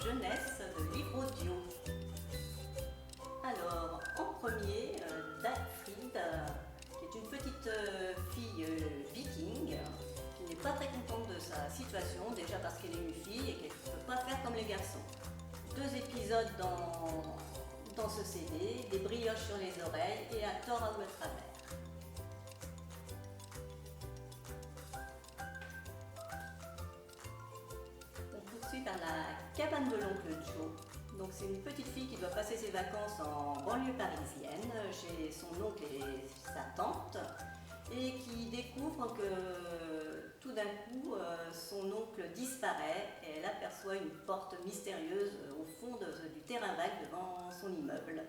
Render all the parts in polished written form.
jeunesse de livres audio. Alors, en premier, Dagfrid, qui est une petite fille viking, qui n'est pas très contente de sa situation, déjà parce qu'elle est une fille et qu'elle ne peut pas faire comme les garçons. 2 épisodes dans ce CD, des brioches sur les oreilles et un tort à ou le travers. On poursuit par la cabane de l'oncle Joe. Donc c'est une petite fille qui doit passer ses vacances en banlieue parisienne chez son oncle et sa tante et qui découvre que tout d'un coup son oncle disparaît et elle aperçoit une porte mystérieuse au fond du terrain vague devant son immeuble.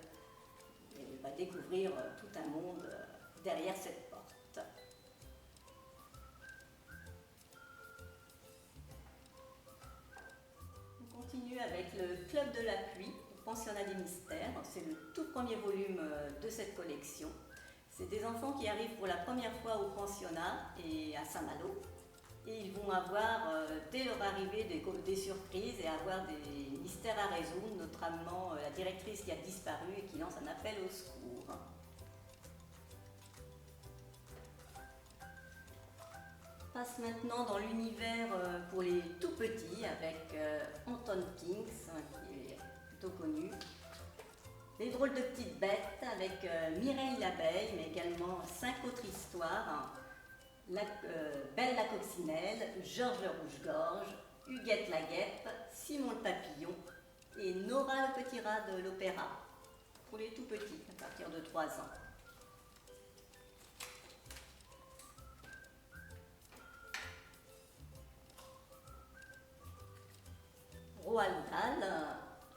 Et elle va découvrir tout un monde derrière cette porte. On continue avec le Club de la pluie, au pensionnat des mystères. C'est le tout premier volume de cette collection. C'est des enfants qui arrivent pour la première fois au pensionnat et à Saint-Malo. Et ils vont avoir, dès leur arrivée, des surprises et avoir des mystères à résoudre, notamment la directrice qui a disparu et qui lance un appel au secours. On passe maintenant dans l'univers pour les tout petits avec Anton Kings, qui est plutôt connu. Les drôles de petites bêtes avec Mireille l'abeille, mais également 5 autres histoires. Belle la coccinelle, Georges le rouge-gorge, Huguette la guêpe, Simon le papillon et Nora le petit rat de l'opéra, pour les tout petits, à partir de 3 ans. Roald Dahl,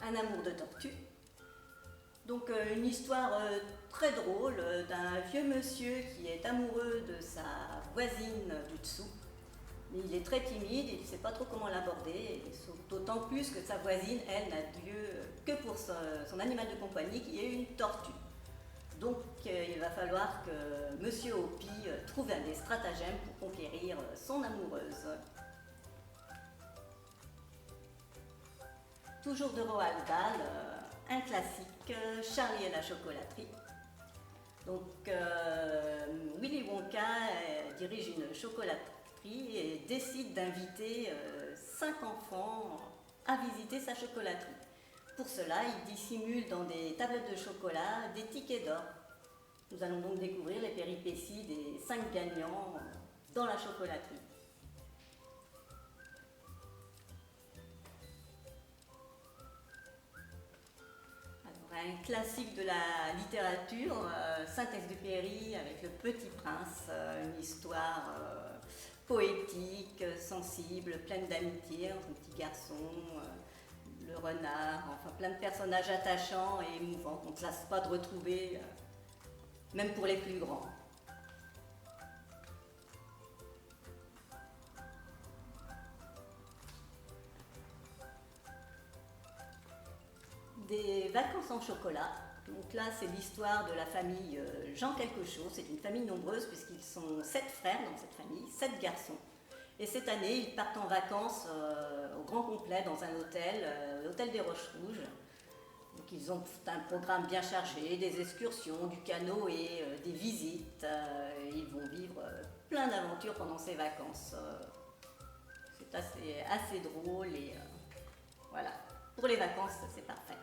un amour de tortue. Donc une histoire très drôle d'un vieux monsieur qui est amoureux de sa voisine du dessous. Mais il est très timide, il ne sait pas trop comment l'aborder, d'autant plus que sa voisine, elle, n'a Dieu que pour son animal de compagnie qui est une tortue. Donc il va falloir que monsieur Hopi trouve des stratagèmes pour conquérir son amoureuse. Toujours de Roald Dahl, un classique, Charlie et la chocolaterie. Donc Willy Wonka dirige une chocolaterie et décide d'inviter 5 enfants à visiter sa chocolaterie. Pour cela, il dissimule dans des tablettes de chocolat des tickets d'or. Nous allons donc découvrir les péripéties des 5 gagnants dans la chocolaterie. Un classique de la littérature, Saint-Exupéry avec Le Petit Prince, une histoire poétique, sensible, pleine d'amitié entre un petit garçon, le renard, enfin plein de personnages attachants et émouvants qu'on ne se lasse pas de retrouver, même pour les plus grands. Des vacances en chocolat. Donc là, c'est l'histoire de la famille Jean quelque chose. C'est une famille nombreuse puisqu'ils sont 7 frères dans cette famille, 7 garçons. Et cette année, ils partent en vacances au grand complet dans un hôtel, l'hôtel des Roches Rouges. Donc ils ont un programme bien chargé, des excursions, du canoë, des visites. Ils vont vivre plein d'aventures pendant ces vacances. C'est assez drôle et voilà. Pour les vacances, c'est parfait.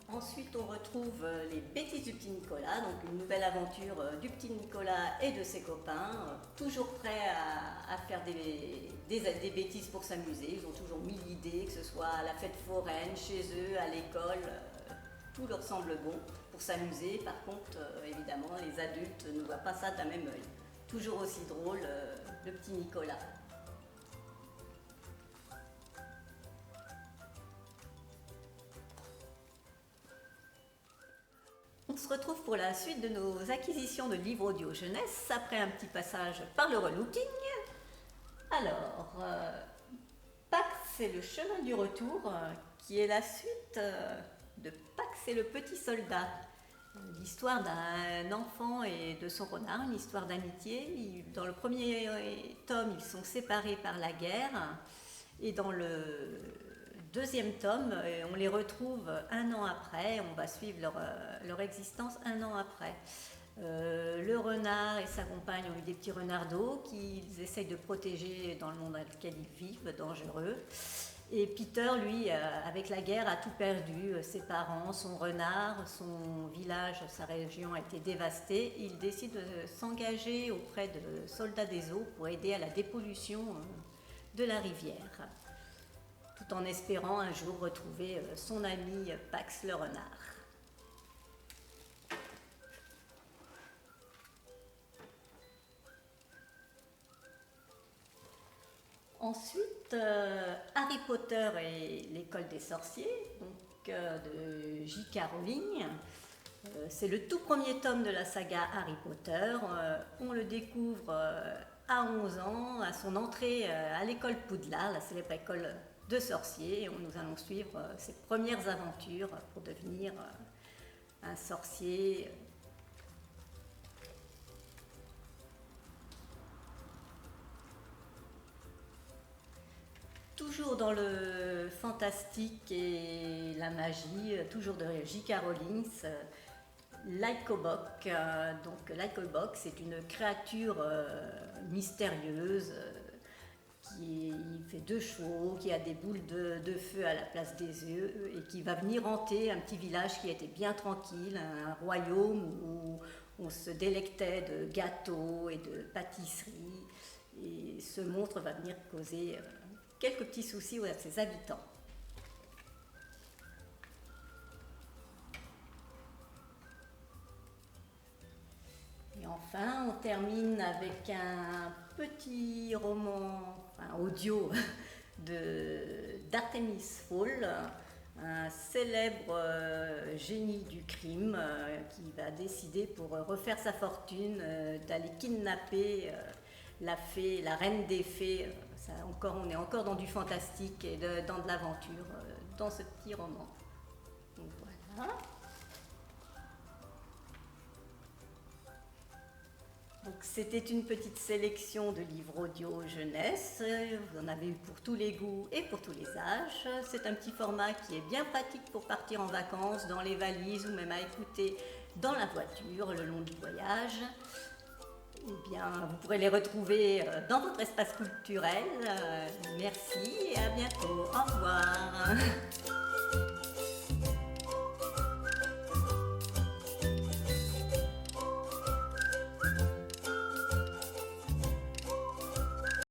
Ensuite, on retrouve les bêtises du petit Nicolas, donc une nouvelle aventure du petit Nicolas et de ses copains, toujours prêts à faire des bêtises pour s'amuser. Ils ont toujours 1000 idées, que ce soit à la fête foraine, chez eux, à l'école, tout leur semble bon pour s'amuser. Par contre, évidemment, les adultes ne voient pas ça d'un même œil. Toujours aussi drôle, le petit Nicolas. On se retrouve pour la suite de nos acquisitions de livres audio jeunesse, après un petit passage par le relooking. Alors, Pax et le chemin du retour, qui est la suite de Pax et le petit soldat. l'histoire d'un enfant et de son renard, une histoire d'amitié. Dans le premier tome, ils sont séparés par la guerre, et dans le deuxième tome, on les retrouve un an après, on va suivre leur existence un an après. Le renard et sa compagne ont eu des petits renardeaux qu'ils essayent de protéger dans le monde dans lequel ils vivent, dangereux. Et Peter, lui, avec la guerre, a tout perdu. Ses parents, son renard, son village, sa région a été dévastée. Il décide de s'engager auprès de soldats des eaux pour aider à la dépollution de la rivière, tout en espérant un jour retrouver son ami Pax le renard. Ensuite, Harry Potter et l'école des sorciers, donc, de J.K. Rowling. C'est le tout premier tome de la saga Harry Potter. On le découvre à 11 ans, à son entrée à l'école Poudlard, la célèbre école de sorciers. Et nous allons suivre ses premières aventures pour devenir un sorcier. Toujours dans le fantastique et la magie, toujours de J.K. Rowling, Lycobok. Donc Lycobok, c'est une créature mystérieuse qui fait 2 chevaux, qui a des boules de feu à la place des yeux et qui va venir hanter un petit village qui était bien tranquille, un royaume où on se délectait de gâteaux et de pâtisseries. Et ce monstre va venir causer quelques petits soucis à ses habitants. Et enfin, on termine avec un petit roman audio d'Artemis Fowl, un célèbre génie du crime qui va décider pour refaire sa fortune d'aller kidnapper la fée, la reine des fées. On est encore dans du fantastique et dans de l'aventure dans ce petit roman. Donc voilà. Donc c'était une petite sélection de livres audio jeunesse. Vous en avez eu pour tous les goûts et pour tous les âges. C'est un petit format qui est bien pratique pour partir en vacances, dans les valises ou même à écouter dans la voiture le long du voyage. Eh bien, vous pourrez les retrouver dans votre espace culturel. Merci et à bientôt. Au revoir.